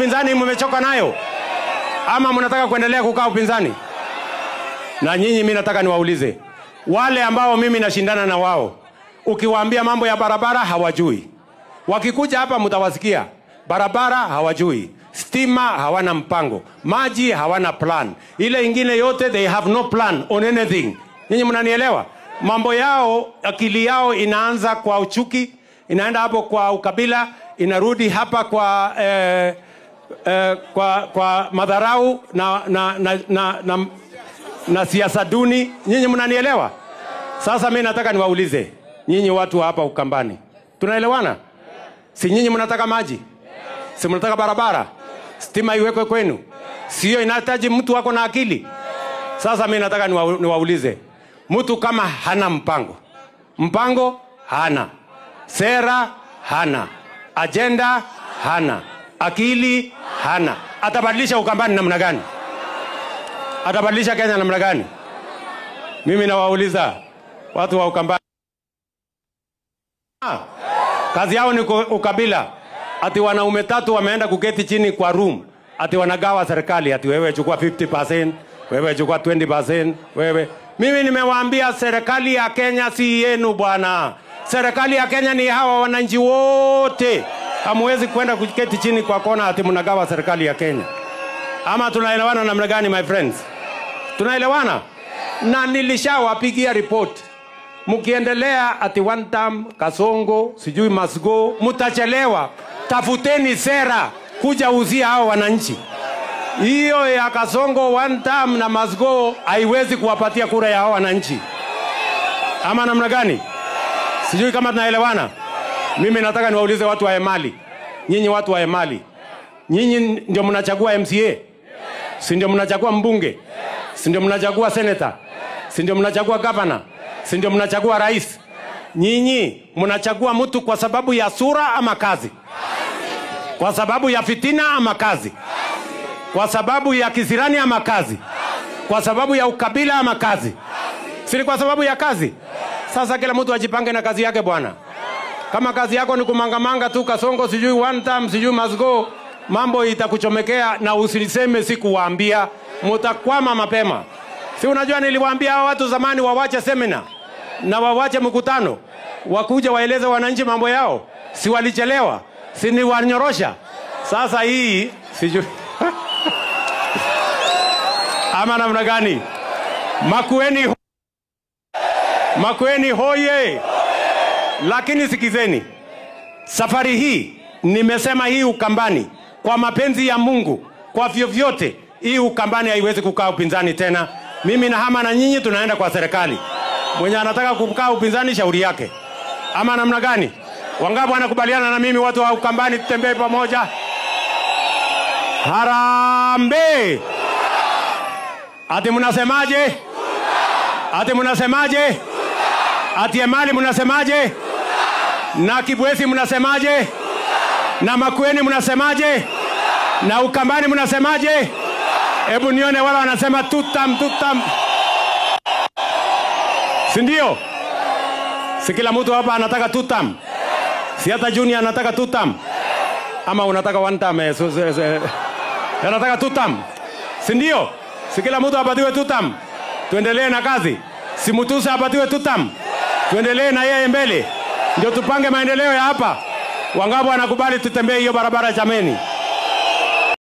upinzani mmechoka nayo? Ama mnataka kuendelea kukaa upinzani? Na nyinyi mimi nataka niwaulize, wale ambao mimi nashindana na wao, ukiwaambia mambo ya barabara hawajui. Wakikuja hapa mtawasikia, barabara hawajui, stima hawana mpango, maji hawana plan. Ile ingine yote they have no plan on anything. Nyinyi mnanielewa? Mambo yao, akili yao inaanza kwa uchuki, inaenda hapo kwa ukabila, inarudi hapa kwa madharau na siasa duni. Nyinyi mnanielewa? Sasa mimi nataka niwaulize, nyinyi watu hapa Ukambani, tunaelewana? Si nyinyi mnataka maji? Si mnataka barabara? Stima iwekwe kwenu? Sio inahitaji mtu wako na akili? Sasa mimi nataka niwaulize, mtu kama hana mpango hana, sera hana, agenda hana, akili hana, atabadilisha Ukambani namna gani? Atabadilisha Kenya namna gani? Mimi nawauliza watu wa Ukambani, kazi yao ni ukabila. Ati wanaume 3 wameenda kuketi chini kwa room, ati wanagawa serikali, ati wewe chukua 50%, wewe chukua 20%, wewe. Mimi nimewaambia serikali ya Kenya si yenu bwana. Serikali ya Kenya ni hawa wananchi wote. Hamwezi kwenda kuketi chini kwa kona ati mnagawa serikali ya Kenya. Ama tunaelewana namna gani my friends? Tunaelewana? Na nilishawapigia report. Mkiendelea ati one term, Kasongo, sijui must go, mtachelewa. Tafuteni sera kuja uzia hao wananchi. Hiyo ya Kasongo one term na must go haiwezi kuwapatia kura ya hao wananchi. Ama namna gani? Sijui kama tunaelewana. Mimi nataka niwaulize watu wa Emali. Nyinyi watu wa Emali, nyinyi ndio mnachagua MCA? Si ndio mnachagua mbunge? Si ndio mnachagua senator? Si ndio mnachagua governor? Si ndio mnachagua rais? Nyinyi mnachagua mtu kwa sababu ya sura ama kazi? Kwa sababu ya fitina ama kazi? Kwa sababu ya kisirani ama kazi? Kwa sababu ya ukabila ama kazi? Si kwa sababu ya kazi? Sasa kila mtu ajipange na kazi yake bwana. Kama kazi yako ni kumangamanga tu Kasongo, sijui one time, sijui must go, mambo itakuchomekea na usiniseme sikuwaambia, mtakwama mapema. Si unajua niliwaambia hao watu zamani wawache seminar na wawache mkutano, wakuja waeleze wananchi mambo yao. Si walichelewa? Si ni wanyorosha? Sasa hii sijui ama namna gani? Makueni hoye. Lakini sikizeni, safari hii nimesema hii Ukambani, kwa mapenzi ya Mungu, kwa vyovyote hii Ukambani haiwezi kukaa upinzani tena. Mimi na hama na nyinyi tunaenda kwa serikali. Mwenye anataka kukaa upinzani shauri yake. Ama namna gani? Wangapi wanakubaliana na mimi watu wa Ukambani tutembee pamoja? Harambe! Ati mnasemaje? Ati mnasemaje? Ati Emali mnasemaje? Na Kibwezi mnasemaje? Na Makueni mnasemaje? Na Ukambani mnasemaje? Hebu nione wala wanasema tutam. Si ndio? Si kila mtu hapa anataka tutam? Si hata Junior anataka tutam? Ama unataka one term? Anataka tutam? Si ndio? Si kila mtu apatiwe tutam? Tuendelee na kazi. Si Mutusa apatiwe tutam? Tuendelee na yeye mbele. Ndio tupange maendeleo ya hapa. Wangapi wanakubali tutembee hiyo barabara jameni?